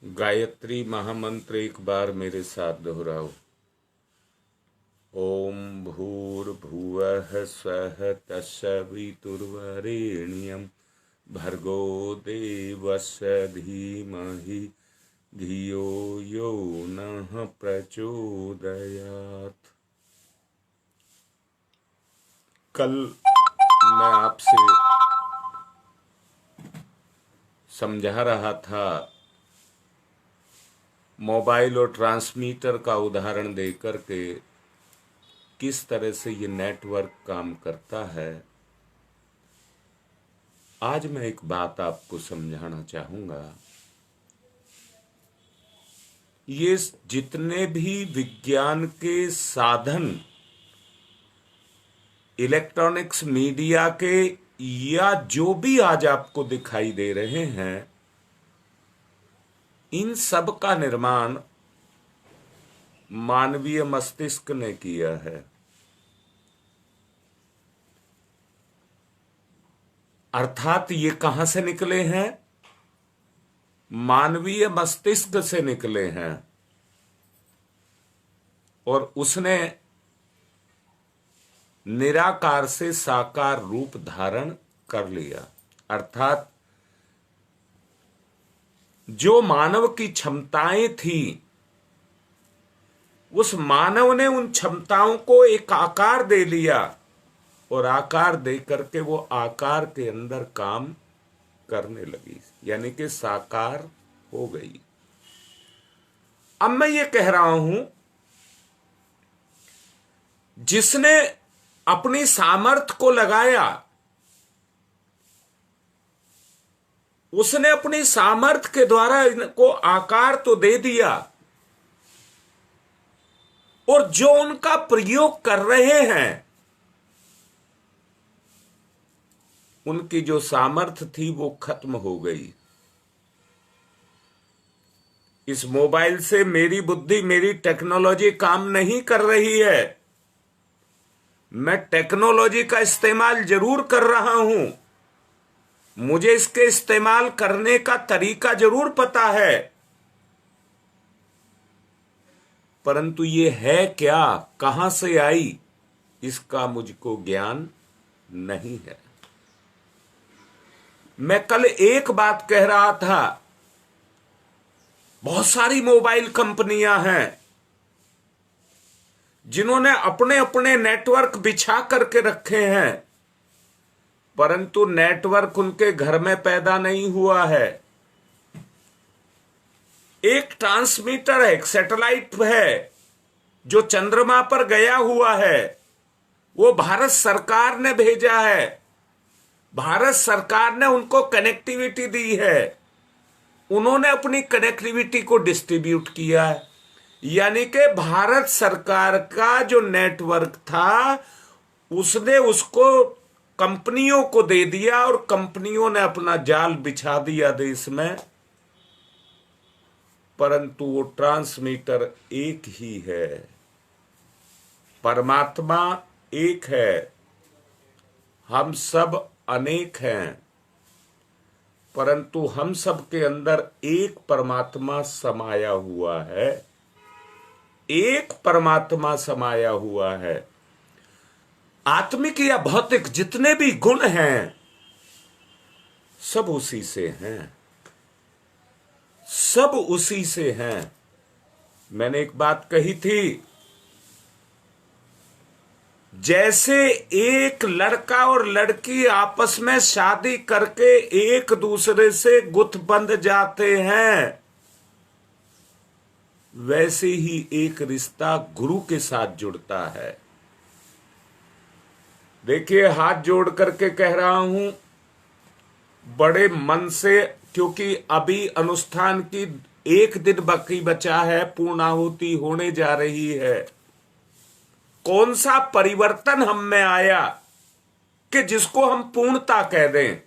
गायत्री महामंत्र एक बार मेरे साथ दोहराओ। ओम भूर्भुवः स्वः तत्सवितुर्वरेण्यं भर्गो देवस्य धीमहि धियो यो नः प्रचोदयात्। कल मैं आपसे समझा रहा था मोबाइल और ट्रांसमीटर का उदाहरण देकर के किस तरह से ये नेटवर्क काम करता है। आज मैं एक बात आपको समझाना चाहूंगा। ये जितने भी विज्ञान के साधन इलेक्ट्रॉनिक्स मीडिया के या जो भी आज आपको दिखाई दे रहे हैं, इन सब का निर्माण मानवीय मस्तिष्क ने किया है। अर्थात ये कहां से निकले हैं? मानवीय मस्तिष्क से निकले हैं और उसने निराकार से साकार रूप धारण कर लिया। अर्थात जो मानव की क्षमताएं थी, उस मानव ने उन क्षमताओं को एक आकार दे लिया और आकार दे करके वो आकार के अंदर काम करने लगी, यानी कि साकार हो गई। अब मैं ये कह रहा हूं, जिसने अपनी सामर्थ्य को लगाया, उसने अपनी सामर्थ्य के द्वारा इनको आकार तो दे दिया, और जो उनका प्रयोग कर रहे हैं, उनकी जो सामर्थ्य थी वो खत्म हो गई। इस मोबाइल से मेरी बुद्धि, मेरी टेक्नोलॉजी काम नहीं कर रही है। मैं टेक्नोलॉजी का इस्तेमाल जरूर कर रहा हूं, मुझे इसके इस्तेमाल करने का तरीका जरूर पता है, परंतु ये है क्या, कहां से आई, इसका मुझको ज्ञान नहीं है। मैं कल एक बात कह रहा था, बहुत सारी मोबाइल कंपनियां हैं जिन्होंने अपने अपने नेटवर्क बिछा करके रखे हैं, परंतु नेटवर्क उनके घर में पैदा नहीं हुआ है। एक ट्रांसमीटर है, एक सैटेलाइट है जो चंद्रमा पर गया हुआ है, वो भारत सरकार ने भेजा है। भारत सरकार ने उनको कनेक्टिविटी दी है, उन्होंने अपनी कनेक्टिविटी को डिस्ट्रीब्यूट किया है। यानी कि भारत सरकार का जो नेटवर्क था, उसने उसको कंपनियों को दे दिया और कंपनियों ने अपना जाल बिछा दिया देश में, परंतु वो ट्रांसमीटर एक ही है। परमात्मा एक है, हम सब अनेक हैं, परंतु हम सब के अंदर एक परमात्मा समाया हुआ है। एक परमात्मा समाया हुआ है। आत्मिक या भौतिक जितने भी गुण हैं, सब उसी से हैं, सब उसी से हैं। मैंने एक बात कही थी, जैसे एक लड़का और लड़की आपस में शादी करके एक दूसरे से गुथ बंध जाते हैं, वैसे ही एक रिश्ता गुरु के साथ जुड़ता है। देखिए, हाथ जोड़ करके कह रहा हूं, बड़े मन से, क्योंकि अभी अनुष्ठान की एक दिन बाकी बचा है, पूर्णाहुति होने जा रही है। कौन सा परिवर्तन हम में आया कि जिसको हम पूर्णता कह दें?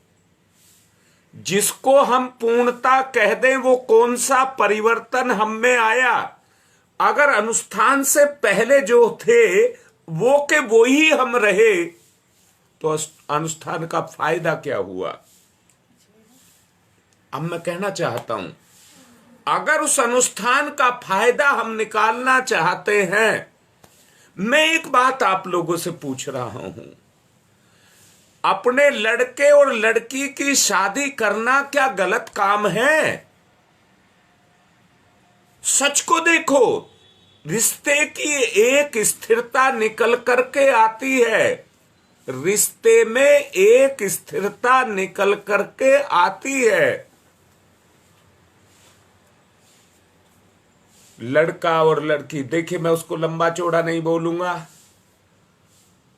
जिसको हम पूर्णता कह दें, वो कौन सा परिवर्तन हम में आया? अगर अनुष्ठान से पहले जो थे वो के वो ही हम रहे, तो अनुष्ठान का फायदा क्या हुआ? अब मैं कहना चाहता हूं, अगर उस अनुष्ठान का फायदा हम निकालना चाहते हैं, मैं एक बात आप लोगों से पूछ रहा हूं, अपने लड़के और लड़की की शादी करना क्या गलत काम है? सच को देखो, रिश्ते की एक स्थिरता निकल करके आती है, रिश्ते में एक स्थिरता निकल करके आती है। लड़का और लड़की, देखिए मैं उसको लंबा चौड़ा नहीं बोलूंगा,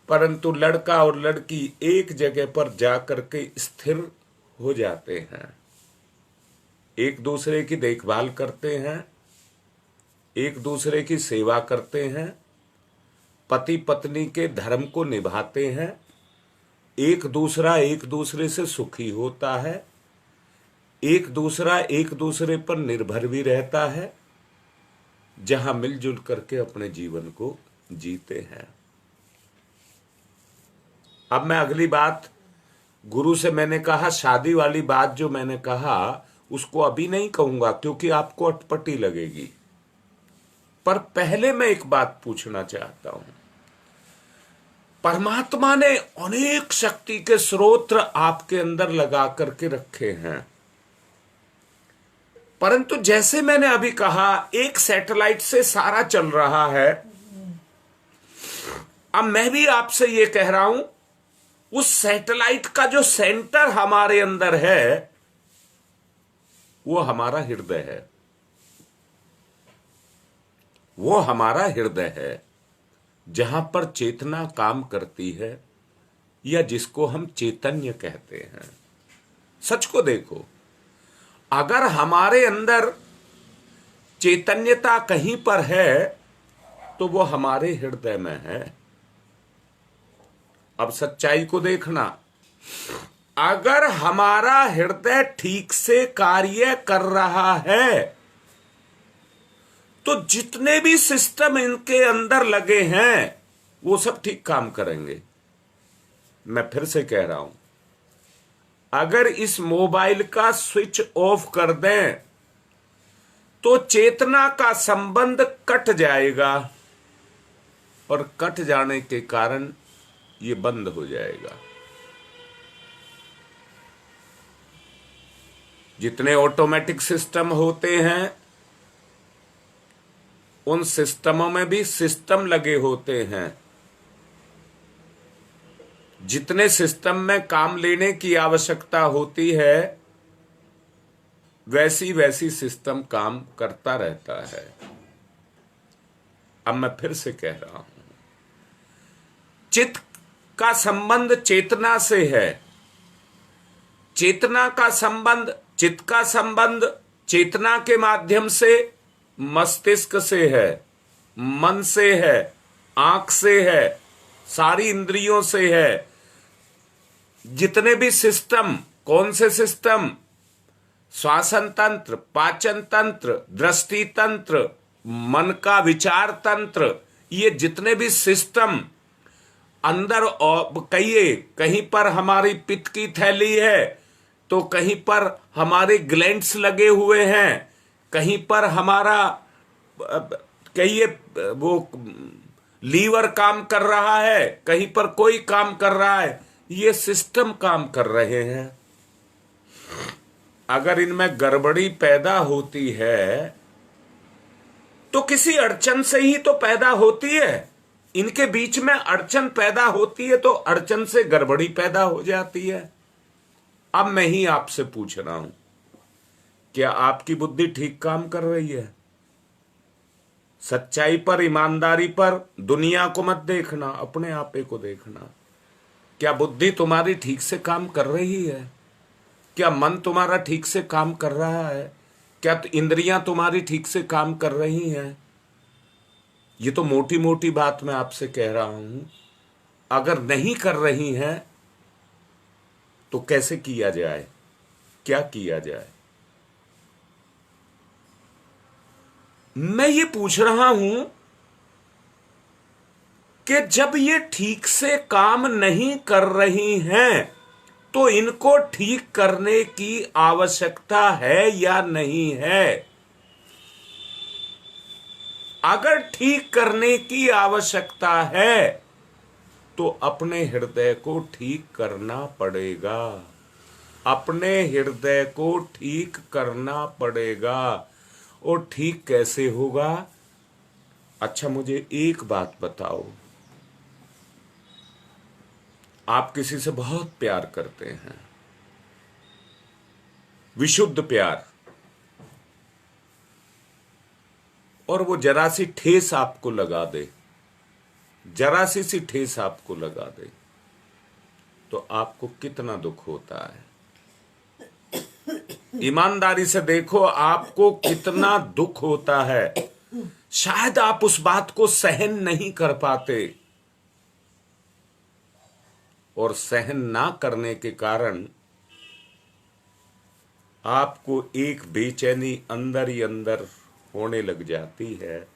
परंतु लड़का और लड़की एक जगह पर जाकर के स्थिर हो जाते हैं, एक दूसरे की देखभाल करते हैं, एक दूसरे की सेवा करते हैं, पति पत्नी के धर्म को निभाते हैं, एक दूसरे से सुखी होता है, एक दूसरे पर निर्भर भी रहता है, जहां मिलजुल करके अपने जीवन को जीते हैं। अब मैं अगली बात, गुरु से मैंने कहा, शादी वाली बात जो मैंने कहा उसको अभी नहीं कहूंगा क्योंकि आपको अटपटी लगेगी, पर पहले मैं एक बात पूछना चाहता हूं। परमात्मा ने अनेक शक्ति के स्रोत आपके अंदर लगा करके रखे हैं, परंतु जैसे मैंने अभी कहा, एक सैटेलाइट से सारा चल रहा है। अब मैं भी आपसे ये कह रहा हूं, उस सैटेलाइट का जो सेंटर हमारे अंदर है वो हमारा हृदय है, वो हमारा हृदय है, जहां पर चेतना काम करती है, या जिसको हम चैतन्य कहते हैं। सच को देखो, अगर हमारे अंदर चैतन्यता कहीं पर है तो वो हमारे हृदय में है। अब सच्चाई को देखना, अगर हमारा हृदय ठीक से कार्य कर रहा है तो जितने भी सिस्टम इनके अंदर लगे हैं वो सब ठीक काम करेंगे। मैं फिर से कह रहा हूं, अगर इस मोबाइल का स्विच ऑफ कर दें तो चेतना का संबंध कट जाएगा, और कट जाने के कारण ये बंद हो जाएगा। जितने ऑटोमेटिक सिस्टम होते हैं उन सिस्टमों में भी सिस्टम लगे होते हैं। जितने सिस्टम में काम लेने की आवश्यकता होती है वैसी वैसी सिस्टम काम करता रहता है। अब मैं फिर से कह रहा हूं, चित्त का संबंध चेतना से है, चेतना का संबंध, चित्त का संबंध चेतना के माध्यम से मस्तिष्क से है, मन से है, आंख से है, सारी इंद्रियों से है। जितने भी सिस्टम, कौन से सिस्टम? श्वासन तंत्र, पाचन तंत्र, दृष्टि तंत्र, मन का विचार तंत्र, ये जितने भी सिस्टम अंदर, कहीं पर हमारी पित्त की थैली है तो कहीं पर हमारे ग्लैंड्स लगे हुए हैं, कहीं पर हमारा कहिए वो लीवर काम कर रहा है, कहीं पर कोई काम कर रहा है, ये सिस्टम काम कर रहे हैं। अगर इनमें गड़बड़ी पैदा होती है तो किसी अड़चन से ही तो पैदा होती है। इनके बीच में अड़चन पैदा होती है तो अड़चन से गड़बड़ी पैदा हो जाती है। अब मैं ही आपसे पूछ रहा हूं, क्या आपकी बुद्धि ठीक काम कर रही है? सच्चाई पर, ईमानदारी पर, दुनिया को मत देखना, अपने आपे को देखना। क्या बुद्धि तुम्हारी ठीक से काम कर रही है? क्या मन तुम्हारा ठीक से काम कर रहा है? क्या इंद्रियां तुम्हारी ठीक से काम कर रही हैं? ये तो मोटी मोटी बात मैं आपसे कह रहा हूं। अगर नहीं कर रही हैं तो कैसे किया जाए, क्या किया जाए? मैं ये पूछ रहा हूं कि जब ये ठीक से काम नहीं कर रही हैं तो इनको ठीक करने की आवश्यकता है या नहीं है? अगर ठीक करने की आवश्यकता है तो अपने हृदय को ठीक करना पड़ेगा, अपने हृदय को ठीक करना पड़ेगा। और ठीक कैसे होगा? अच्छा, मुझे एक बात बताओ, आप किसी से बहुत प्यार करते हैं, विशुद्ध प्यार, और वो जरा सी ठेस आपको लगा दे, जरा सी ठेस आपको लगा दे, तो आपको कितना दुख होता है? ईमानदारी से देखो, आपको कितना दुख होता है। शायद आप उस बात को सहन नहीं कर पाते, और सहन ना करने के कारण आपको एक बेचैनी अंदर ही अंदर होने लग जाती है,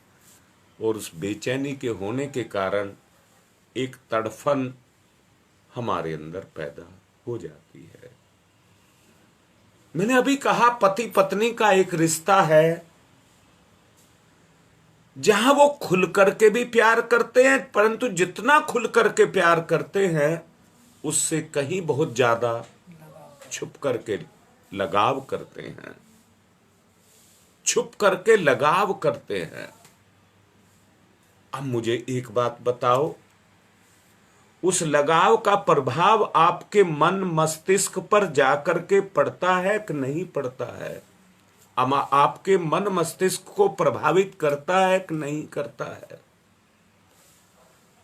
और उस बेचैनी के होने के कारण एक तड़फन हमारे अंदर पैदा हो जाती है। मैंने अभी कहा, पति पत्नी का एक रिश्ता है जहां वो खुल करके भी प्यार करते हैं, परंतु जितना खुल करके प्यार करते हैं उससे कहीं बहुत ज्यादा छुप करके लगाव करते हैं, छुप करके लगाव करते हैं। अब मुझे एक बात बताओ, उस लगाव का प्रभाव आपके मन मस्तिष्क पर जाकर के पड़ता है कि नहीं पड़ता है? आपके मन मस्तिष्क को प्रभावित करता है कि नहीं करता है?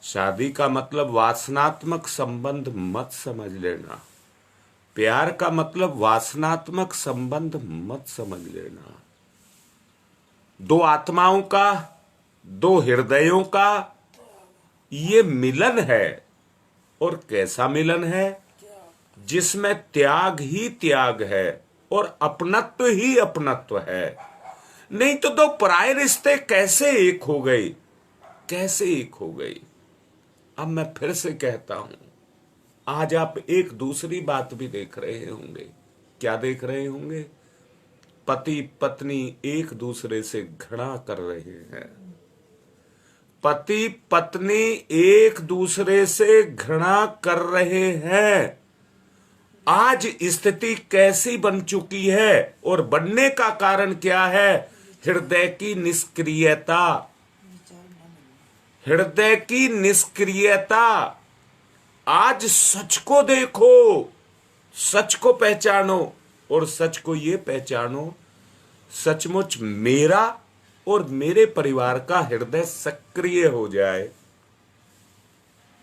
शादी का मतलब वासनात्मक संबंध मत समझ लेना, प्यार का मतलब वासनात्मक संबंध मत समझ लेना। दो आत्माओं का, दो हृदयों का ये मिलन है, और कैसा मिलन है? जिसमें त्याग ही त्याग है और अपनत्व ही अपनत्व है। नहीं तो दो पराये रिश्ते कैसे एक हो गए, कैसे एक हो गई? अब मैं फिर से कहता हूं, आज आप एक दूसरी बात भी देख रहे होंगे। क्या देख रहे होंगे? पति पत्नी एक दूसरे से घृणा कर रहे हैं, पति पत्नी एक दूसरे से घृणा कर रहे हैं। आज स्थिति कैसी बन चुकी है, और बनने का कारण क्या है? हृदय की निष्क्रियता, हृदय की निष्क्रियता। आज सच को देखो, सच को पहचानो, और सच को ये पहचानो, सचमुच मेरा और मेरे परिवार का हृदय सक्रिय हो जाए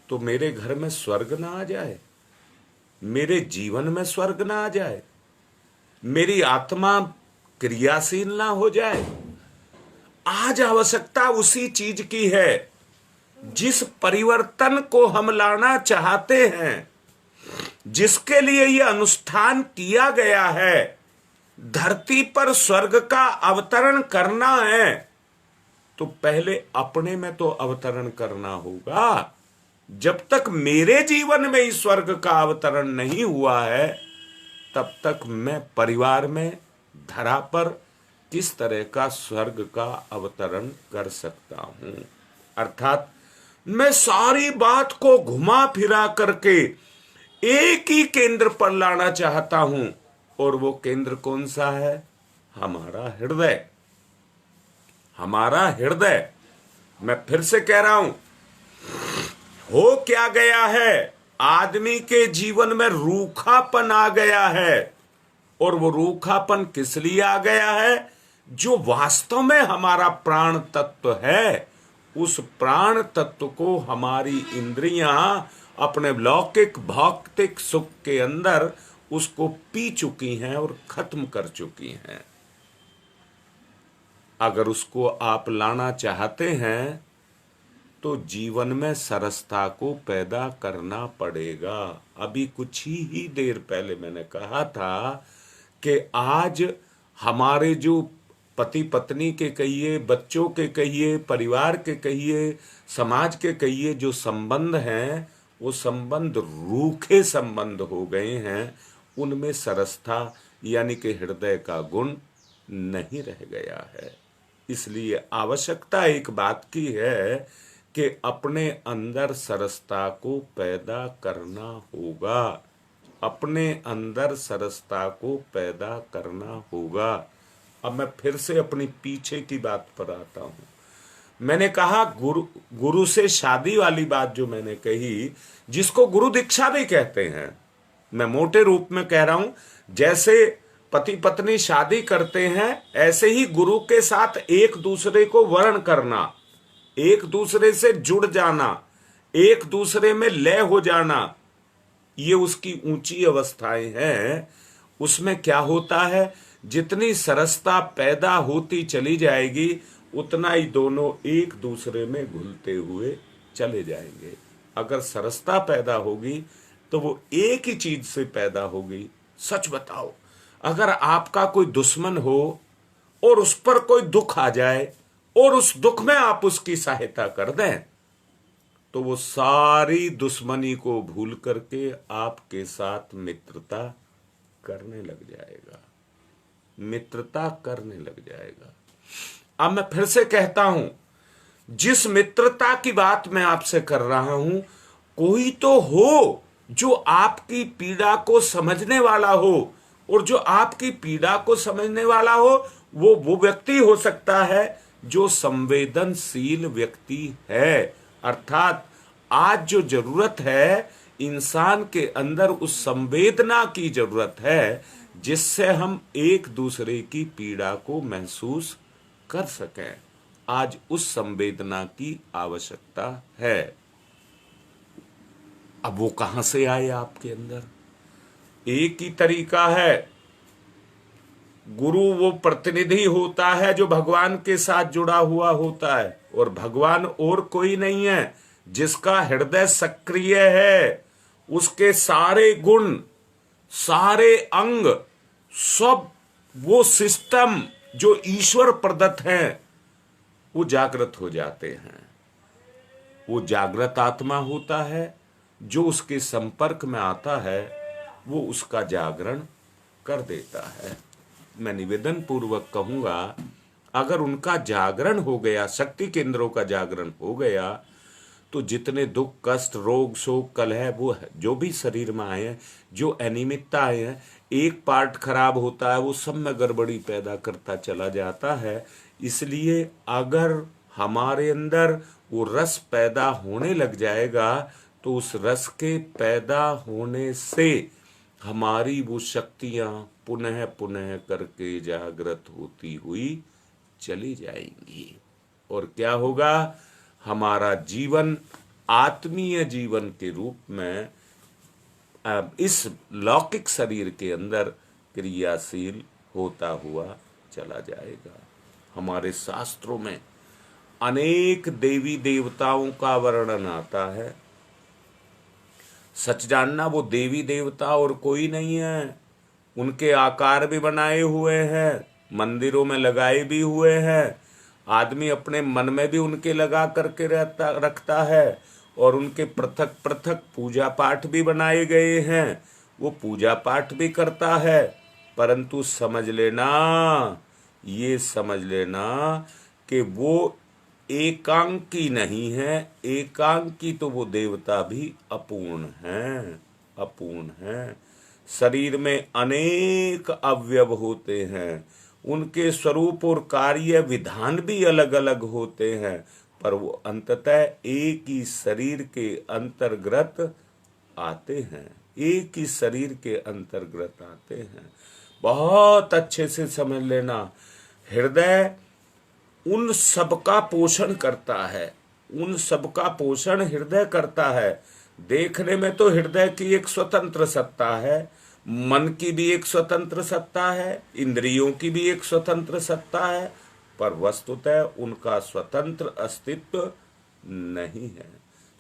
तो मेरे घर में स्वर्ग ना आ जाए, मेरे जीवन में स्वर्ग ना आ जाए, मेरी आत्मा क्रियाशील ना हो जाए। आज आवश्यकता उसी चीज की है जिस परिवर्तन को हम लाना चाहते हैं, जिसके लिए यह अनुष्ठान किया गया है। धरती पर स्वर्ग का अवतरण करना है तो पहले अपने में तो अवतरण करना होगा। जब तक मेरे जीवन में ही स्वर्ग का अवतरण नहीं हुआ है, तब तक मैं परिवार में, धरा पर किस तरह का स्वर्ग का अवतरण कर सकता हूं? अर्थात मैं सारी बात को घुमा फिरा करके एक ही केंद्र पर लाना चाहता हूं, और वो केंद्र कौन सा है? हमारा हृदय, हमारा हृदय। मैं फिर से कह रहा हूं, हो क्या गया है? आदमी के जीवन में रूखापन आ गया है, और वो रूखापन किस लिए आ गया है? जो वास्तव में हमारा प्राण तत्व है, उस प्राण तत्व को हमारी इंद्रियां अपने लौकिक भौतिक सुख के अंदर उसको पी चुकी हैं और खत्म कर चुकी हैं। अगर उसको आप लाना चाहते हैं तो जीवन में सरसता को पैदा करना पड़ेगा। अभी कुछ ही देर पहले मैंने कहा था कि आज हमारे जो पति पत्नी के कहिए, बच्चों के कहिए, परिवार के कहिए, समाज के कहिए, जो संबंध हैं वो संबंध रूखे संबंध हो गए हैं। उनमें सरसता यानी कि हृदय का गुण नहीं रह गया है। इसलिए आवश्यकता एक बात की है कि अपने अंदर सरसता को पैदा करना होगा, अपने अंदर सरसता को पैदा करना होगा। अब मैं फिर से अपनी पीछे की बात पर आता हूं। मैंने कहा गुरु से शादी वाली बात जो मैंने कही, जिसको गुरु दीक्षा भी कहते हैं, मैं मोटे रूप में कह रहा हूं, जैसे पति पत्नी शादी करते हैं ऐसे ही गुरु के साथ एक दूसरे को वर्ण करना, एक दूसरे से जुड़ जाना, एक दूसरे में लय हो जाना, ये उसकी ऊंची अवस्थाएं हैं। उसमें क्या होता है, जितनी सरसता पैदा होती चली जाएगी उतना ही दोनों एक दूसरे में घुलते हुए चले जाएंगे। अगर सरसता पैदा होगी तो वो एक ही चीज से पैदा होगी। सच बताओ, अगर आपका कोई दुश्मन हो और उस पर कोई दुख आ जाए और उस दुख में आप उसकी सहायता कर दें, तो वो सारी दुश्मनी को भूल करके आपके साथ मित्रता करने लग जाएगा, मित्रता करने लग जाएगा। अब मैं फिर से कहता हूं, जिस मित्रता की बात मैं आपसे कर रहा हूं, कोई तो हो जो आपकी पीड़ा को समझने वाला हो, और जो आपकी पीड़ा को समझने वाला हो वो व्यक्ति हो सकता है जो संवेदनशील व्यक्ति है। अर्थात आज जो जरूरत है, इंसान के अंदर उस संवेदना की जरूरत है जिससे हम एक दूसरे की पीड़ा को महसूस कर सकें। आज उस संवेदना की आवश्यकता है। अब वो कहां से आए आपके अंदर? एक ही तरीका है। गुरु वो प्रतिनिधि होता है जो भगवान के साथ जुड़ा हुआ होता है, और भगवान और कोई नहीं है। जिसका हृदय सक्रिय है, उसके सारे गुण, सारे अंग, सब वो सिस्टम जो ईश्वर प्रदत्त हैं, वो जागृत हो जाते हैं। वो जागृत आत्मा होता है, जो उसके संपर्क में आता है वो उसका जागरण कर देता है। मैं निवेदन पूर्वक कहूंगा, अगर उनका जागरण हो गया, शक्ति केंद्रों का जागरण हो गया, तो जितने दुख कष्ट रोग शोक कलह वो है, जो भी शरीर में आए हैं, जो अनियमितता है, एक पार्ट खराब होता है वो सब में गड़बड़ी पैदा करता चला जाता है। इसलिए अगर हमारे अंदर वो रस पैदा होने लग जाएगा तो उस रस के पैदा होने से हमारी वो शक्तियां पुनः पुनः करके जागृत होती हुई चली जाएंगी। और क्या होगा, हमारा जीवन आत्मीय जीवन के रूप में इस लौकिक शरीर के अंदर क्रियाशील होता हुआ चला जाएगा। हमारे शास्त्रों में अनेक देवी देवताओं का वर्णन आता है। सच जानना, वो देवी देवता और कोई नहीं है। उनके आकार भी बनाए हुए हैं, मंदिरों में लगाए भी हुए हैं। आदमी अपने मन में भी उनके लगा करके रखता है, और उनके पृथक पृथक पूजा पाठ भी बनाए गए हैं। वो पूजा पाठ भी करता है, परंतु समझ लेना, ये समझ लेना कि वो एकांकी नहीं है। एकांकी तो वो देवता भी अपूर्ण है, अपूर्ण है। शरीर में अनेक अवयव होते हैं, उनके स्वरूप और कार्य विधान भी अलग अलग होते हैं, पर वो अंततः एक ही शरीर के अंतर्गत आते हैं, एक ही शरीर के अंतर्गत आते हैं। बहुत अच्छे से समझ लेना, हृदय उन सबका पोषण करता है, उन सबका पोषण हृदय करता है। देखने में तो हृदय की एक स्वतंत्र सत्ता है, मन की भी एक स्वतंत्र सत्ता है, इंद्रियों की भी एक स्वतंत्र सत्ता है, पर वस्तुतः उनका स्वतंत्र अस्तित्व नहीं है।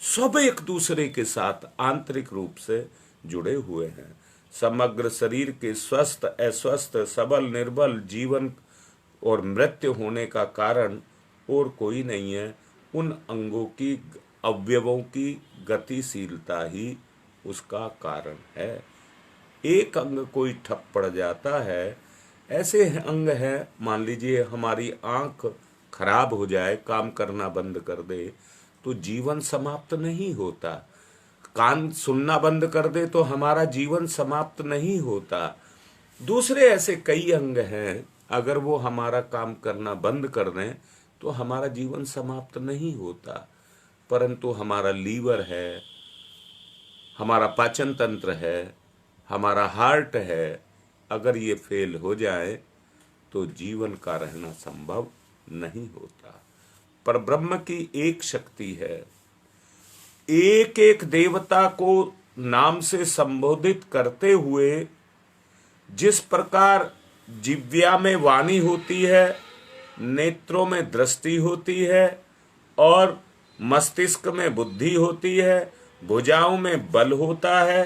सब एक दूसरे के साथ आंतरिक रूप से जुड़े हुए हैं। समग्र शरीर के स्वस्थ अस्वस्थ सबल निर्बल जीवन और मृत्यु होने का कारण और कोई नहीं है, उन अंगों की अवयवों की गतिशीलता ही उसका कारण है। एक अंग कोई ठप पड़ जाता है, ऐसे अंग है, मान लीजिए हमारी आंख खराब हो जाए, काम करना बंद कर दे, तो जीवन समाप्त नहीं होता। कान सुनना बंद कर दे तो हमारा जीवन समाप्त नहीं होता। दूसरे ऐसे कई अंग हैं, अगर वो हमारा काम करना बंद कर दें तो हमारा जीवन समाप्त नहीं होता। परंतु हमारा लीवर है, हमारा पाचन तंत्र है, हमारा हार्ट है, अगर ये फेल हो जाए तो जीवन का रहना संभव नहीं होता। पर ब्रह्म की एक शक्ति है, एक एक देवता को नाम से संबोधित करते हुए जिस प्रकार जिह्वा में वाणी होती है, नेत्रों में दृष्टि होती है और मस्तिष्क में बुद्धि होती है, भुजाओं में बल होता है,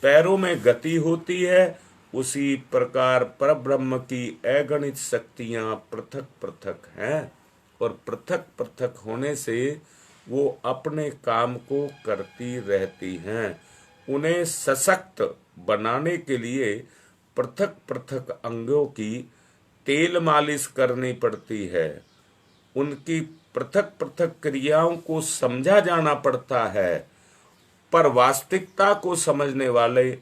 पैरों में गति होती है, उसी प्रकार परब्रह्म की अगणित शक्तियां पृथक पृथक हैं और पृथक पृथक होने से वो अपने काम को करती रहती हैं। उन्हें सशक्त बनाने के लिए पृथक पृथक अंगों की तेल मालिश करनी पड़ती है, उनकी पृथक पृथक क्रियाओं को समझा जाना पड़ता है। पर वास्तविकता को समझने वाले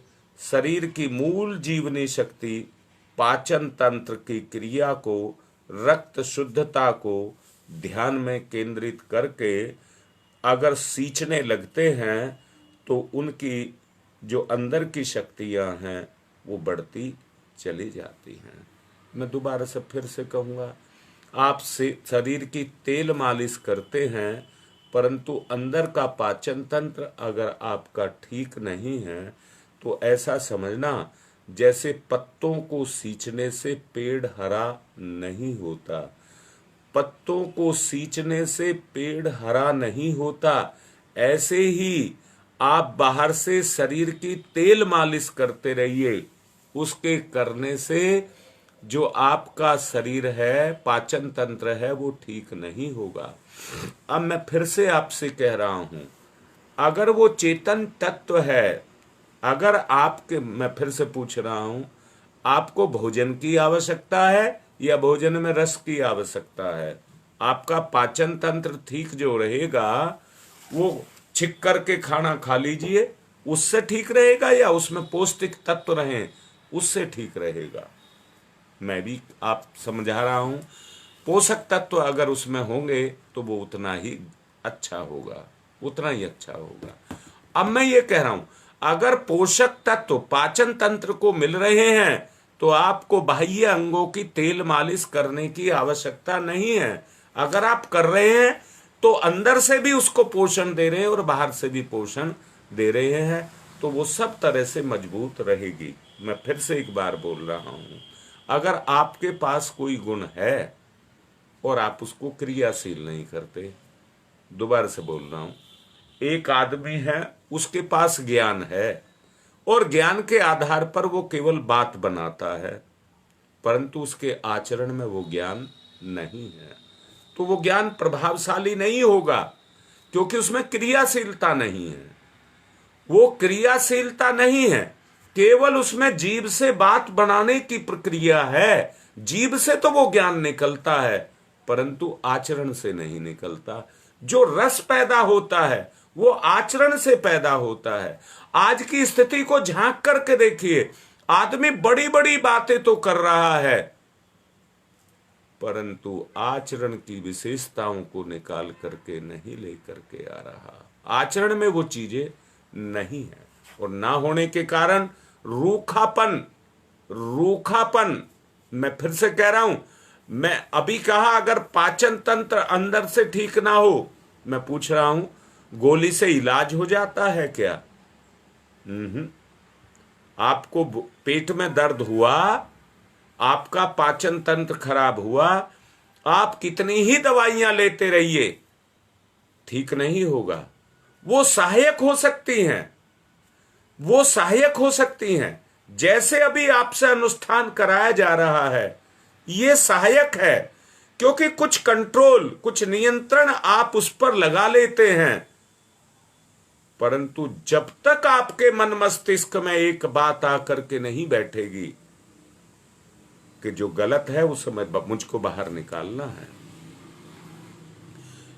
शरीर की मूल जीवनी शक्ति, पाचन तंत्र की क्रिया को, रक्त शुद्धता को ध्यान में केंद्रित करके अगर सींचने लगते हैं तो उनकी जो अंदर की शक्तियां हैं वो बढ़ती चली जाती हैं। मैं दोबारा से फिर से कहूँगा, आप से शरीर की तेल मालिश करते हैं, परंतु अंदर का पाचन तंत्र अगर आपका ठीक नहीं है तो ऐसा समझना जैसे पत्तों को सींचने से पेड़ हरा नहीं होता। पत्तों को सींचने से पेड़ हरा नहीं होता। ऐसे ही आप बाहर से शरीर की तेल मालिश करते रहिए, उसके करने से जो आपका शरीर है, पाचन तंत्र है, वो ठीक नहीं होगा। अब मैं फिर से आपसे कह रहा हूं, अगर वो चेतन तत्व है, अगर आपके, मैं फिर से पूछ रहा हूं, आपको भोजन की आवश्यकता है या भोजन में रस की आवश्यकता है? आपका पाचन तंत्र ठीक जो रहेगा वो छिक करके खाना खा लीजिए, उससे ठीक रहेगा, या उसमें पौष्टिक तत्व रहें उससे ठीक रहेगा? मैं भी आप समझा रहा हूं, पोषक तत्व अगर उसमें होंगे तो वो उतना ही अच्छा होगा, उतना ही अच्छा होगा। अब मैं ये कह रहा हूं, अगर पोषक तत्व पाचन तंत्र को मिल रहे हैं तो आपको बाह्य अंगों की तेल मालिश करने की आवश्यकता नहीं है। अगर आप कर रहे हैं तो अंदर से भी उसको पोषण दे रहे हैं और बाहर से भी पोषण दे रहे हैं, तो वो सब तरह से मजबूत रहेगी। मैं फिर से एक बार बोल रहा हूं, अगर आपके पास कोई गुण है और आप उसको क्रियाशील नहीं करते, दोबारा से बोल रहा हूं, एक आदमी है, उसके पास ज्ञान है और ज्ञान के आधार पर वो केवल बात बनाता है, परंतु उसके आचरण में वो ज्ञान नहीं है, तो वो ज्ञान प्रभावशाली नहीं होगा, क्योंकि उसमें क्रियाशीलता नहीं है। वो क्रियाशीलता नहीं है, केवल उसमें जीभ से बात बनाने की प्रक्रिया है। जीभ से तो वो ज्ञान निकलता है, परंतु आचरण से नहीं निकलता। जो रस पैदा होता है वो आचरण से पैदा होता है। आज की स्थिति को झांक करके देखिए, आदमी बड़ी बड़ी बातें तो कर रहा है, परंतु आचरण की विशेषताओं को निकाल करके नहीं लेकर के आ रहा। आचरण में वो चीजें नहीं है, और ना होने के कारण रूखापन, मैं फिर से कह रहा हूं, मैं अभी कहा अगर पाचन तंत्र अंदर से ठीक ना हो, मैं पूछ रहा हूं गोली से इलाज हो जाता है क्या? आपको पेट में दर्द हुआ, आपका पाचन तंत्र खराब हुआ, आप कितनी ही दवाइयां लेते रहिए, ठीक नहीं होगा। वो सहायक हो सकती हैं, वो सहायक हो सकती हैं। जैसे अभी आपसे अनुष्ठान कराया जा रहा है, ये सहायक है, क्योंकि कुछ कंट्रोल, कुछ नियंत्रण आप उस पर लगा लेते हैं। परंतु जब तक आपके मन मस्तिष्क में एक बात आकर के नहीं बैठेगी कि जो गलत है उसमें मुझको बाहर निकालना है,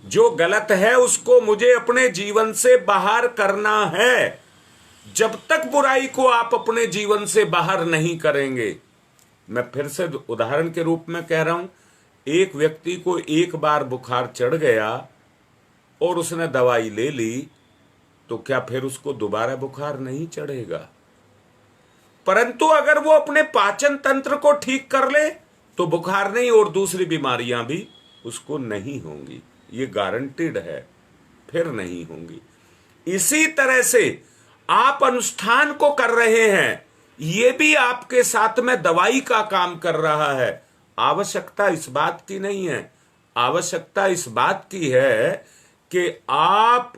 जो गलत है उसको मुझे अपने जीवन से बाहर करना है। जब तक बुराई को आप अपने जीवन से बाहर नहीं करेंगे, मैं फिर से उदाहरण के रूप में कह रहा हूं, एक व्यक्ति को एक बार बुखार चढ़ गया और उसने दवाई ले ली, तो क्या फिर उसको दोबारा बुखार नहीं चढ़ेगा? परंतु अगर वो अपने पाचन तंत्र को ठीक कर ले तो बुखार नहीं और दूसरी बीमारियां भी उसको नहीं होंगी, ये गारंटीड है, फिर नहीं होंगी। इसी तरह से आप अनुष्ठान को कर रहे हैं, ये भी आपके साथ में दवाई का काम कर रहा है। आवश्यकता इस बात की नहीं है, आवश्यकता इस बात की है कि आप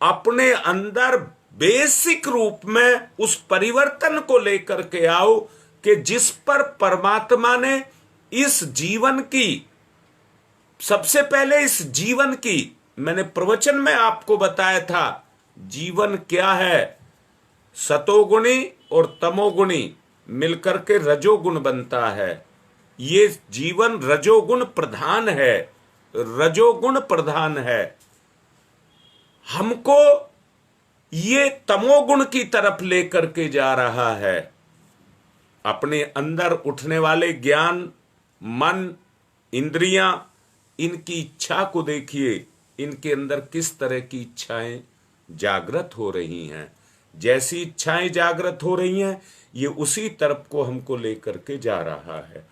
अपने अंदर बेसिक रूप में उस परिवर्तन को लेकर के आओ कि जिस पर परमात्मा ने इस जीवन की, सबसे पहले इस जीवन की, मैंने प्रवचन में आपको बताया था जीवन क्या है, सतोगुणी और तमोगुणी मिलकर के रजोगुण बनता है। ये जीवन रजोगुण प्रधान है, रजोगुण प्रधान है। हमको ये तमोगुण की तरफ लेकर के जा रहा है। अपने अंदर उठने वाले ज्ञान, मन, इंद्रियां, इनकी इच्छा को देखिए, इनके अंदर किस तरह की इच्छाएं जागृत हो रही हैं। जैसी इच्छाएं जागृत हो रही हैं, ये उसी तरफ को हमको लेकर के जा रहा है।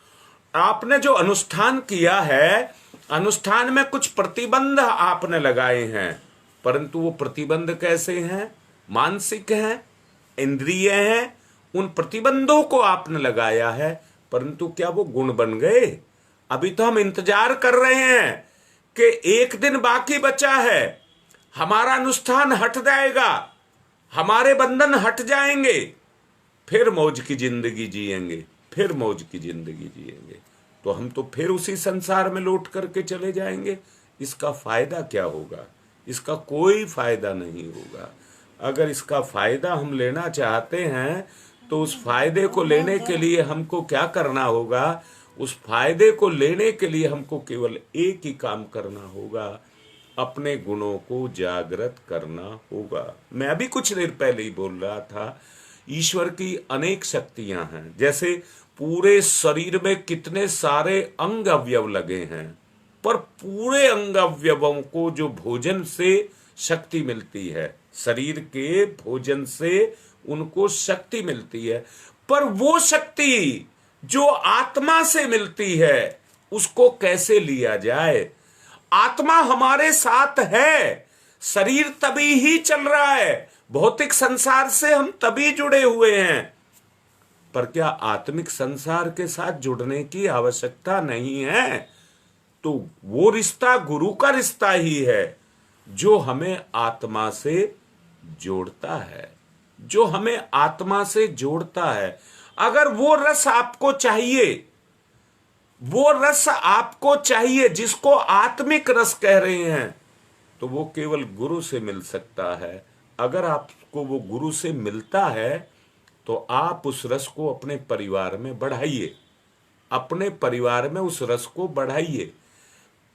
आपने जो अनुष्ठान किया है, अनुष्ठान में कुछ प्रतिबंध आपने लगाए हैं, परंतु वो प्रतिबंध कैसे हैं? मानसिक हैं, इंद्रिय हैं। उन प्रतिबंधों को आपने लगाया है, परंतु क्या वो गुण बन गए? अभी तो हम इंतजार कर रहे हैं कि एक दिन बाकी बचा है, हमारा अनुष्ठान हट जाएगा, हमारे बंधन हट जाएंगे, फिर मौज की जिंदगी जिएंगे, फिर मौज की जिंदगी जिएंगे। तो हम तो फिर उसी संसार में लौट करके चले जाएंगे। इसका फायदा क्या होगा? इसका कोई फायदा नहीं होगा। अगर इसका फायदा हम लेना चाहते हैं तो उस फायदे को लेने के लिए हमको क्या करना होगा? उस फायदे को लेने के लिए हमको केवल एक ही काम करना होगा, अपने गुणों को जागृत करना होगा। मैं अभी कुछ देर पहले ही बोल रहा था, ईश्वर की अनेक शक्तियां हैं। जैसे पूरे शरीर में कितने सारे अंग अवयव लगे हैं, पर पूरे अंग अवयवों को जो भोजन से शक्ति मिलती है, शरीर के भोजन से उनको शक्ति मिलती है, पर वो शक्ति जो आत्मा से मिलती है उसको कैसे लिया जाए? आत्मा हमारे साथ है, शरीर तभी ही चल रहा है, भौतिक संसार से हम तभी जुड़े हुए हैं, पर क्या आत्मिक संसार के साथ जुड़ने की आवश्यकता नहीं है? तो वो रिश्ता गुरु का रिश्ता ही है जो हमें आत्मा से जोड़ता है, जो हमें आत्मा से जोड़ता है। अगर वो रस आपको चाहिए, वो रस आपको चाहिए जिसको आत्मिक रस कह रहे हैं, तो वो केवल गुरु से मिल सकता है। अगर आपको वो गुरु से मिलता है तो आप उस रस को अपने परिवार में बढ़ाइए, अपने परिवार में उस रस को बढ़ाइए।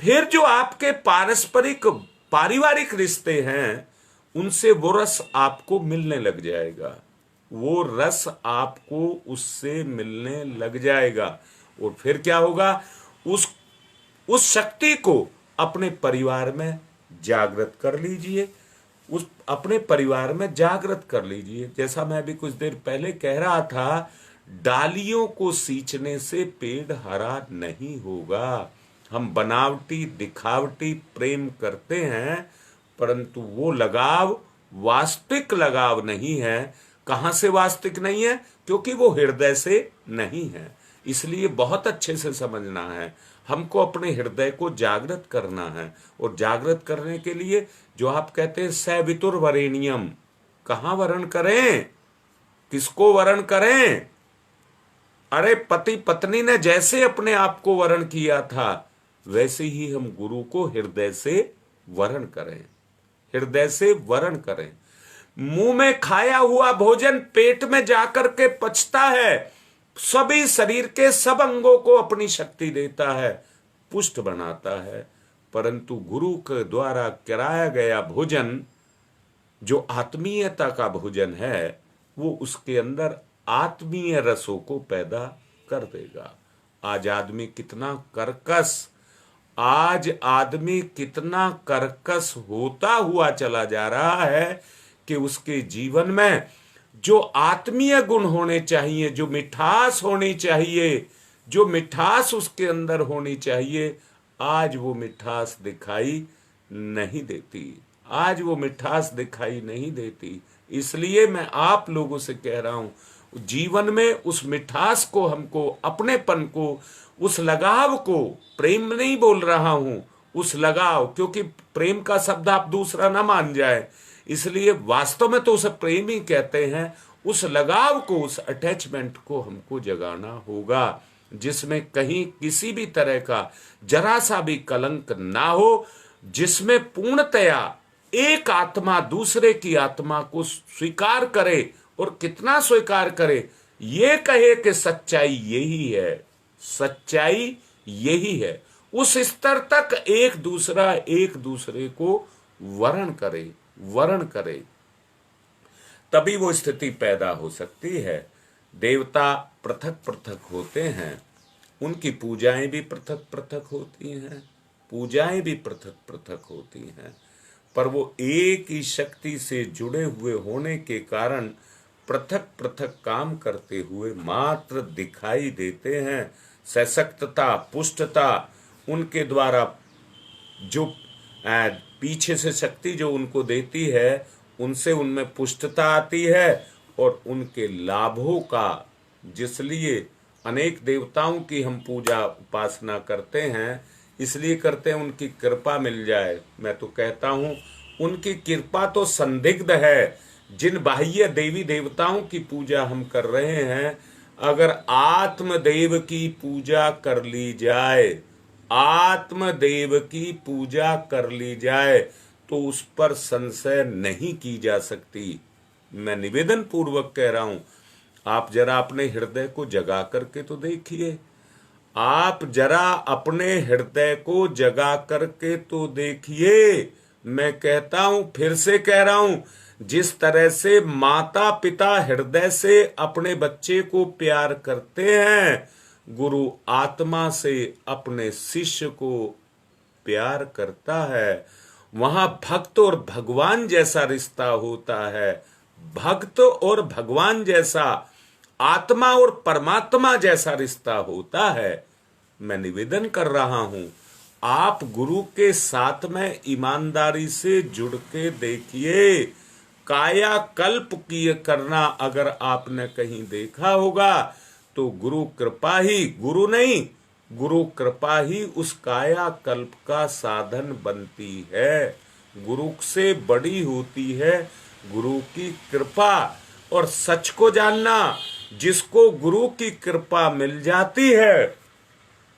फिर जो आपके पारस्परिक पारिवारिक रिश्ते हैं उनसे वो रस आपको मिलने लग जाएगा, वो रस आपको उससे मिलने लग जाएगा। और फिर क्या होगा? उस शक्ति को अपने परिवार में जागृत कर लीजिए, उस अपने परिवार में जागृत कर लीजिए। जैसा मैं अभी कुछ देर पहले कह रहा था, डालियों को सींचने से पेड़ हरा नहीं होगा। हम बनावटी दिखावटी प्रेम करते हैं, परंतु वो लगाव वास्तविक लगाव नहीं है। कहां से वास्तविक नहीं है? क्योंकि वो हृदय से नहीं है। इसलिए बहुत अच्छे से समझना है, हमको अपने हृदय को जागृत करना है। और जागृत करने के लिए जो आप कहते हैं सवितुर वरेण्यम, कहां वरण करें? किसको वरण करें? अरे पति पत्नी ने जैसे अपने आप को वरण किया था, वैसे ही हम गुरु को हृदय से वरण करें, हृदय से वरण करें। मुंह में खाया हुआ भोजन पेट में जाकर के पचता है, सभी शरीर के सब अंगों को अपनी शक्ति देता है, पुष्ट बनाता है। परंतु गुरु के द्वारा कराया गया भोजन जो आत्मीयता का भोजन है, वो उसके अंदर आत्मीय रसों को पैदा कर देगा। आज आदमी कितना कर्कश होता हुआ चला जा रहा है कि उसके जीवन में जो आत्मीय गुण होने चाहिए, जो मिठास होनी चाहिए, जो मिठास उसके अंदर होनी चाहिए, आज वो मिठास दिखाई नहीं देती। आज वो मिठास दिखाई नहीं देती। इसलिए मैं आप लोगों से कह रहा हूं, जीवन में उस मिठास को, हमको अपनेपन को, उस लगाव को, प्रेम नहीं बोल रहा हूं, उस लगाव, क्योंकि प्रेम का शब्द आप दूसरा ना मान जाए, इसलिए वास्तव में तो उसे प्रेम ही कहते हैं। उस लगाव को, उस अटैचमेंट को हमको जगाना होगा, जिसमें कहीं किसी भी तरह का जरा सा भी कलंक ना हो, जिसमें पूर्णतया एक आत्मा दूसरे की आत्मा को स्वीकार करे, और कितना स्वीकार करे, ये कहे कि सच्चाई यही है, सच्चाई यही है। उस स्तर तक एक दूसरे को वर्ण करे, तभी वो स्थिति पैदा हो सकती है। देवता पृथक पृथक होते हैं, उनकी पूजाएं भी पृथक पृथक होती हैं, पर वो एक ही शक्ति से जुड़े हुए होने के कारण पृथक पृथक काम करते हुए मात्र दिखाई देते हैं। सशक्तता, पुष्टता उनके द्वारा जो पीछे से शक्ति जो उनको देती है, उनसे उनमें पुष्टता आती है, और उनके लाभों का, जिसलिए अनेक देवताओं की हम पूजा उपासना करते हैं, इसलिए करते हैं उनकी कृपा मिल जाए। मैं तो कहता हूं उनकी कृपा तो संदिग्ध है। जिन बाह्य देवी देवताओं की पूजा हम कर रहे हैं, अगर आत्मदेव की पूजा कर ली जाए, आत्मदेव की पूजा कर ली जाए, तो उस पर संशय नहीं की जा सकती। मैं निवेदन पूर्वक कह रहा हूं, आप जरा अपने हृदय को जगा करके तो देखिए, आप जरा अपने हृदय को जगा करके तो देखिए। मैं कहता हूं, फिर से कह रहा हूं, जिस तरह से माता पिता हृदय से अपने बच्चे को प्यार करते हैं, गुरु आत्मा से अपने शिष्य को प्यार करता है। वहां भक्त और भगवान जैसा रिश्ता होता है, भक्त और भगवान जैसा, आत्मा और परमात्मा जैसा रिश्ता होता है। मैं निवेदन कर रहा हूं, आप गुरु के साथ में ईमानदारी से जुड़ के देखिए। कायाकल्प किए करना अगर आपने कहीं देखा होगा, तो गुरु कृपा ही, गुरु नहीं, गुरु कृपा ही उस कायाकल्प का साधन बनती है। गुरु से बड़ी होती है गुरु की कृपा। और सच को जानना, जिसको गुरु की कृपा मिल जाती है,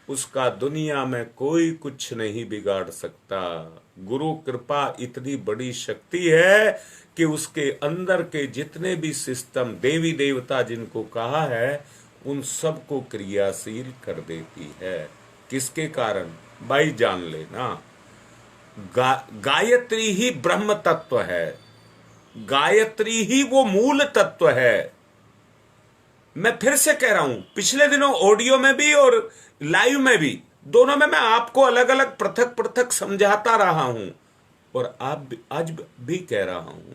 उसका दुनिया में कोई कुछ नहीं बिगाड़ सकता। गुरु कृपा इतनी बड़ी शक्ति है कि उसके अंदर के जितने भी सिस्टम, देवी देवता जिनको कहा है, उन सबको क्रियाशील कर देती है। किसके कारण? भाई जान लेना, गायत्री ही ब्रह्म तत्व है, गायत्री ही वो मूल तत्व है। मैं फिर से कह रहा हूं, पिछले दिनों ऑडियो में भी और लाइव में भी, दोनों में मैं आपको अलग अलग पृथक पृथक समझाता रहा हूं, और आज भी कह रहा हूं,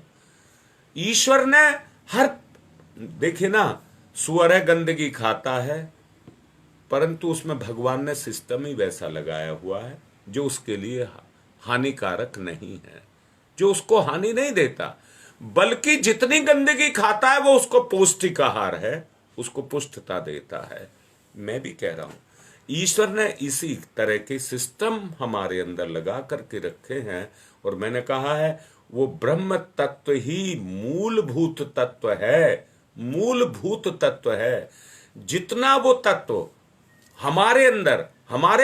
ईश्वर ने हर, देखिए ना, सुअर है, गंदगी खाता है, परंतु उसमें भगवान ने सिस्टम ही वैसा लगाया हुआ है जो उसके लिए हानिकारक नहीं है, जो उसको हानि नहीं देता, बल्कि जितनी गंदगी खाता है वो उसको पौष्टिक आहार है, उसको पुष्टता देता है। मैं भी कह रहा हूं, ईश्वर ने इसी तरह के सिस्टम हमारे अंदर लगा करके रखे हैं, और मैंने कहा है वो ब्रह्म तत्व ही मूलभूत तत्व है, मूलभूत तत्व है। जितना वो तत्व हमारे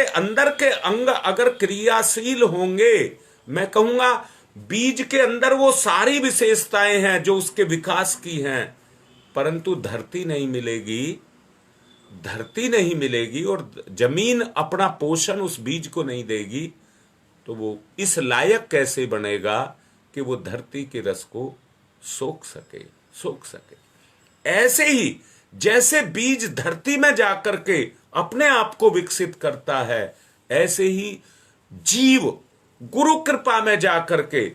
अंदर के अंग अगर क्रियाशील होंगे, मैं कहूंगा बीज के अंदर वो सारी विशेषताएं हैं जो उसके विकास की हैं, परंतु धरती नहीं मिलेगी और जमीन अपना पोषण उस बीज को नहीं देगी, तो वो इस लायक कैसे बनेगा कि वो धरती के रस को सोख सके। ऐसे ही जैसे बीज धरती में जाकर के अपने आप को विकसित करता है, ऐसे ही जीव गुरु कृपा में जाकर के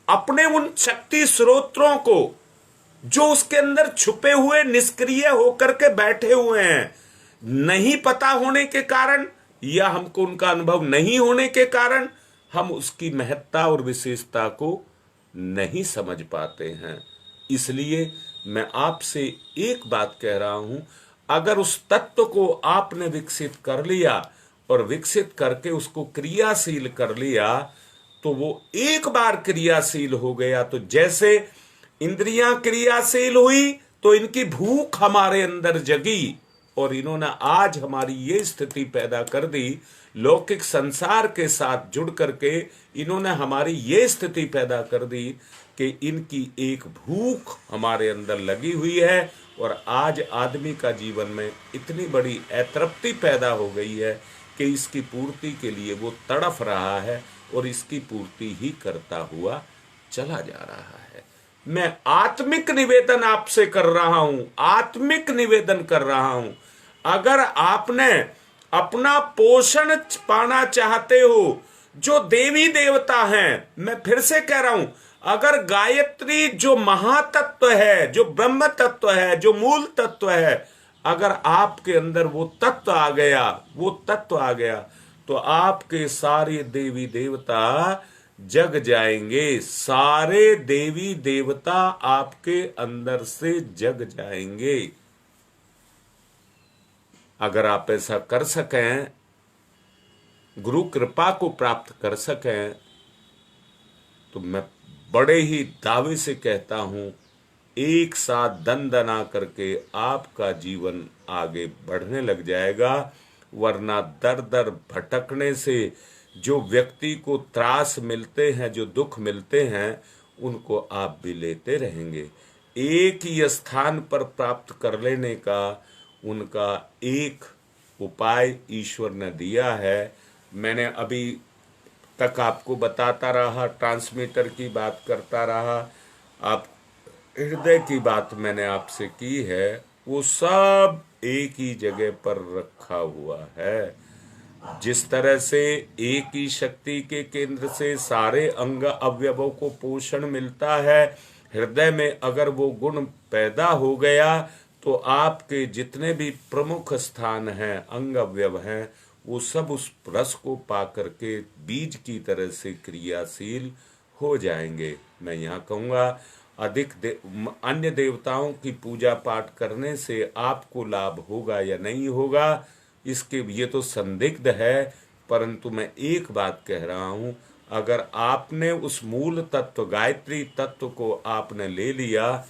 अपने उन शक्ति स्रोतों को जो उसके अंदर छुपे हुए निष्क्रिय होकर के बैठे हुए हैं, नहीं पता होने के कारण या हमको उनका अनुभव नहीं होने के कारण हम उसकी महत्ता और विशेषता को नहीं समझ पाते हैं। इसलिए मैं आपसे एक बात कह रहा हूं, अगर उस तत्व को आपने विकसित कर लिया और विकसित करके उसको क्रियाशील कर लिया, तो वो एक बार क्रियाशील हो गया तो जैसे इंद्रियां क्रियाशील हुई तो इनकी भूख हमारे अंदर जगी और इन्होंने आज हमारी ये स्थिति पैदा कर दी। लौकिक संसार के साथ जुड़ करके इन्होंने हमारी ये स्थिति पैदा कर दी कि इनकी एक भूख हमारे अंदर लगी हुई है और आज आदमी का जीवन में इतनी बड़ी अतृप्ति पैदा हो गई है कि इसकी पूर्ति के लिए वो तड़फ रहा है और इसकी पूर्ति ही करता हुआ चला जा रहा है। मैं आत्मिक निवेदन आपसे कर रहा हूं, आत्मिक निवेदन कर रहा हूं, अगर आपने अपना पोषण पाना चाहते हो, जो देवी देवता हैं, मैं फिर से कह रहा हूं, अगर गायत्री जो महातत्व है, जो ब्रह्म तत्व है, जो मूल तत्व है, अगर आपके अंदर वो तत्व आ गया तो आपके सारे देवी देवता जग जाएंगे, सारे देवी देवता आपके अंदर से जग जाएंगे। अगर आप ऐसा कर सकें, गुरु कृपा को प्राप्त कर सकें, तो मैं बड़े ही दावे से कहता हूं, एक साथ दन दना करके आपका जीवन आगे बढ़ने लग जाएगा। वरना दर दर भटकने से जो व्यक्ति को त्रास मिलते हैं, जो दुख मिलते हैं, उनको आप भी लेते रहेंगे। एक ही स्थान पर प्राप्त कर लेने का उनका एक उपाय ईश्वर ने दिया है। मैंने अभी तक आपको बताता रहा, ट्रांसमीटर की बात करता रहा, आप हृदय की बात मैंने आपसे की है, वो सब एक ही जगह पर रखा हुआ है। जिस तरह से एक ही शक्ति के केंद्र से सारे अंग अवयवों को पोषण मिलता है, हृदय में अगर वो गुण पैदा हो गया तो आपके जितने भी प्रमुख स्थान हैं, अंग अवयव हैं, वो सब उस रस को पा करके बीज की तरह से क्रियाशील हो जाएंगे। मैं यहाँ कहूँगा, अन्य देवताओं की पूजा पाठ करने से आपको लाभ होगा या नहीं होगा, इसके ये तो संदिग्ध है। परंतु मैं एक बात कह रहा हूँ, अगर आपने उस मूल तत्व गायत्री तत्व को आपने ले लिया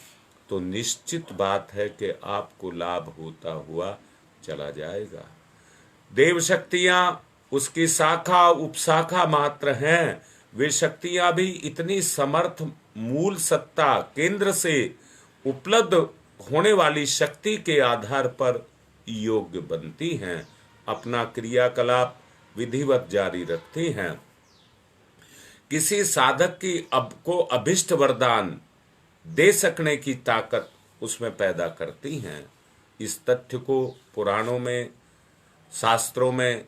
तो निश्चित बात है कि आपको लाभ होता हुआ चला जाएगा। देव शक्तियां उसकी शाखा उपशाखा मात्र हैं। वे शक्तियां भी इतनी समर्थ मूल सत्ता केंद्र से उपलब्ध होने वाली शक्ति के आधार पर योग्य बनती हैं, अपना क्रियाकलाप विधिवत जारी रखती हैं। किसी साधक की को अभिष्ट वरदान दे सकने की ताकत उसमें पैदा करती हैं। इस तथ्य को पुराणों में, शास्त्रों में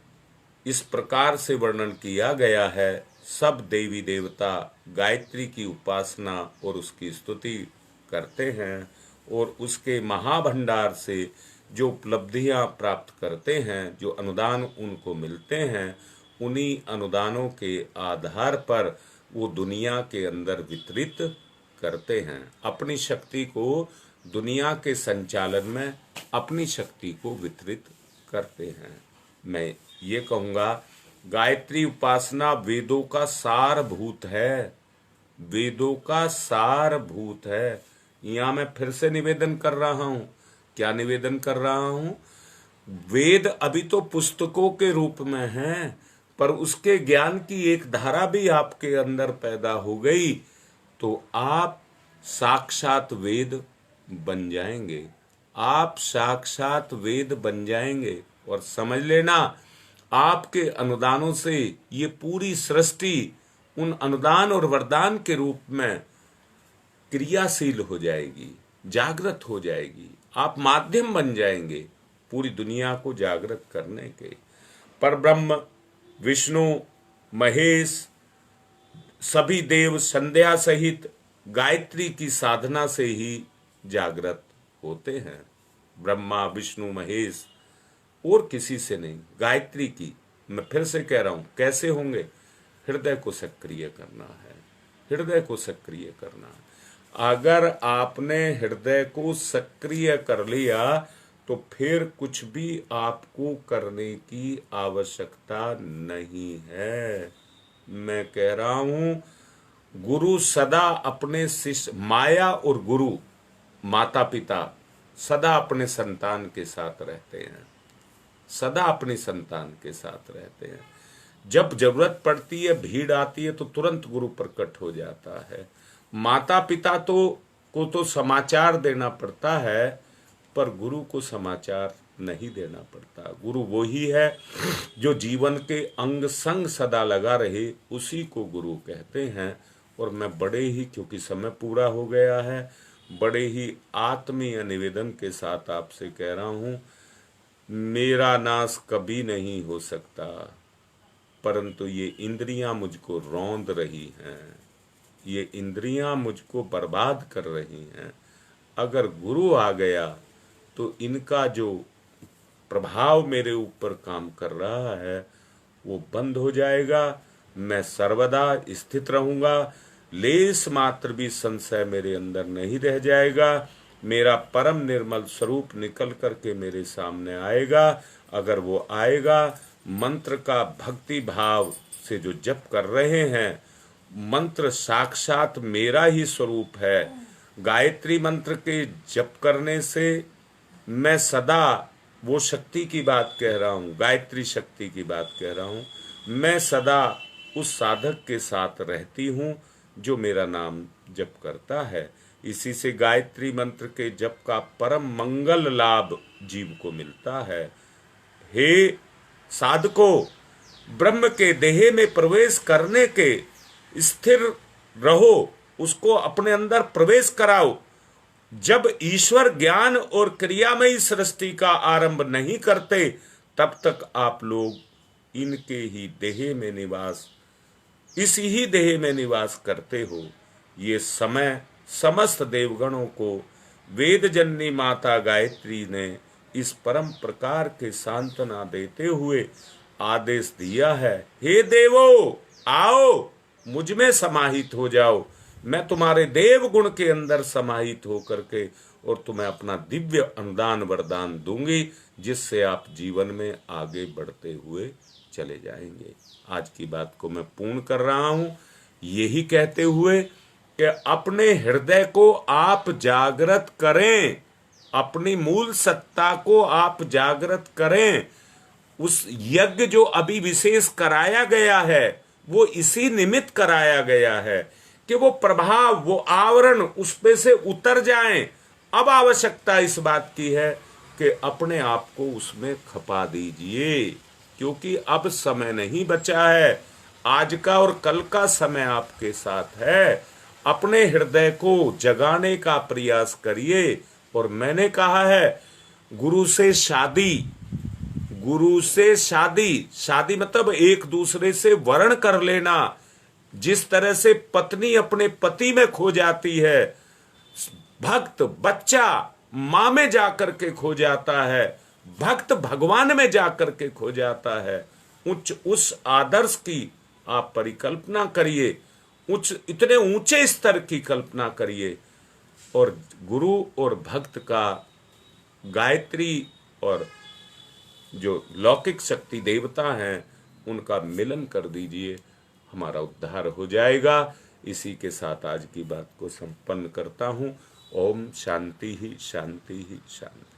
इस प्रकार से वर्णन किया गया है। सब देवी देवता गायत्री की उपासना और उसकी स्तुति करते हैं और उसके महाभंडार से जो उपलब्धियां प्राप्त करते हैं, जो अनुदान उनको मिलते हैं, उन्हीं अनुदानों के आधार पर वो दुनिया के अंदर वितरित करते हैं। अपनी शक्ति को दुनिया के संचालन में अपनी शक्ति को वितरित करते हैं। मैं ये कहूँगा, गायत्री उपासना वेदों का सारभूत है, वेदों का सारभूत है। यहाँ मैं फिर से निवेदन कर रहा हूँ। क्या निवेदन कर रहा हूँ? वेद अभी तो पुस्तकों के रूप में हैं, पर उसके ज्ञान की एक धारा भी आपके अंदर पैदा हो गई तो आप साक्षात वेद बन जाएंगे। आप साक्षात वेद बन जाएंगे। और समझ लेना, आपके अनुदानों से ये पूरी सृष्टि उन अनुदान और वरदान के रूप में क्रियाशील हो जाएगी, जागृत हो जाएगी। आप माध्यम बन जाएंगे पूरी दुनिया को जागृत करने के। परब्रह्म विष्णु महेश सभी देव संध्या सहित गायत्री की साधना से ही जागृत होते हैं। ब्रह्मा विष्णु महेश और किसी से नहीं, गायत्री की। मैं फिर से कह रहा हूं, कैसे होंगे? हृदय को सक्रिय करना है, हृदय को सक्रिय करना है। अगर आपने हृदय को सक्रिय कर लिया तो फिर कुछ भी आपको करने की आवश्यकता नहीं है। मैं कह रहा हूं, गुरु सदा अपने शिष्य, माया और गुरु माता पिता सदा अपने संतान के साथ रहते हैं, सदा अपनी संतान के साथ रहते हैं। जब जरूरत पड़ती है, भीड़ आती है, तो तुरंत गुरु प्रकट हो जाता है। माता पिता को तो समाचार देना पड़ता है, पर गुरु को समाचार नहीं देना पड़ता। गुरु वही है जो जीवन के अंग संग सदा लगा रहे, उसी को गुरु कहते हैं। और मैं बड़े ही, क्योंकि समय पूरा हो गया है, बड़े ही आत्मीय निवेदन के साथ आपसे कह रहा हूं, मेरा नाश कभी नहीं हो सकता, परंतु ये इंद्रियां मुझको रौंद रही हैं, ये इंद्रियां मुझको बर्बाद कर रही हैं। अगर गुरु आ गया तो इनका जो प्रभाव मेरे ऊपर काम कर रहा है वो बंद हो जाएगा। मैं सर्वदा स्थित रहूंगा, लेस मात्र भी संशय मेरे अंदर नहीं रह जाएगा। मेरा परम निर्मल स्वरूप निकल करके मेरे सामने आएगा। अगर वो आएगा, मंत्र का भक्ति भाव से जो जप कर रहे हैं, मंत्र साक्षात मेरा ही स्वरूप है। गायत्री मंत्र के जप करने से मैं सदा वो शक्ति की बात कह रहा हूँ, गायत्री शक्ति की बात कह रहा हूँ, मैं सदा उस साधक के साथ रहती हूँ जो मेरा नाम जप करता है। इसी से गायत्री मंत्र के जप का परम मंगल लाभ जीव को मिलता है। हे साधको, ब्रह्म के देह में प्रवेश करने के स्थिर रहो, उसको अपने अंदर प्रवेश कराओ। जब ईश्वर ज्ञान और क्रियामयी सृष्टि का आरंभ नहीं करते, तब तक आप लोग इनके ही देह में निवास, इस ही देह में निवास करते हो। ये समय समस्त देवगणों को वेद जननी माता गायत्री ने इस परम प्रकार के सांत्वना देते हुए आदेश दिया है, हे देवो, आओ मुझ में समाहित हो जाओ। मैं तुम्हारे देव गुण के अंदर समाहित होकर के और तुम्हें अपना दिव्य अनुदान वरदान दूंगी, जिससे आप जीवन में आगे बढ़ते हुए चले जाएंगे। आज की बात को मैं पूर्ण कर रहा हूं, यही कहते हुए कि अपने हृदय को आप जागृत करें, अपनी मूल सत्ता को आप जागृत करें। उस यज्ञ जो अभी विशेष कराया गया है, वो इसी निमित्त कराया गया है कि वो प्रभाव, वो आवरण उस पे से उतर जाएं। अब आवश्यकता इस बात की है कि अपने आप को उसमें खपा दीजिए, क्योंकि अब समय नहीं बचा है। आज का और कल का समय आपके साथ है। अपने हृदय को जगाने का प्रयास करिए। और मैंने कहा है, गुरु से शादी, गुरु से शादी, शादी मतलब एक दूसरे से वर्ण कर लेना। जिस तरह से पत्नी अपने पति में खो जाती है, भक्त बच्चा माँ में जाकर के खो जाता है, भक्त भगवान में जाकर के खो जाता है। उस आदर्श की आप परिकल्पना करिए, इतने ऊंचे स्तर की कल्पना करिए और गुरु और भक्त का, गायत्री और जो लौकिक शक्ति देवता हैं, उनका मिलन कर दीजिए, हमारा उद्धार हो जाएगा। इसी के साथ आज की बात को संपन्न करता हूँ। ओम शांति ही शांति ही शांति।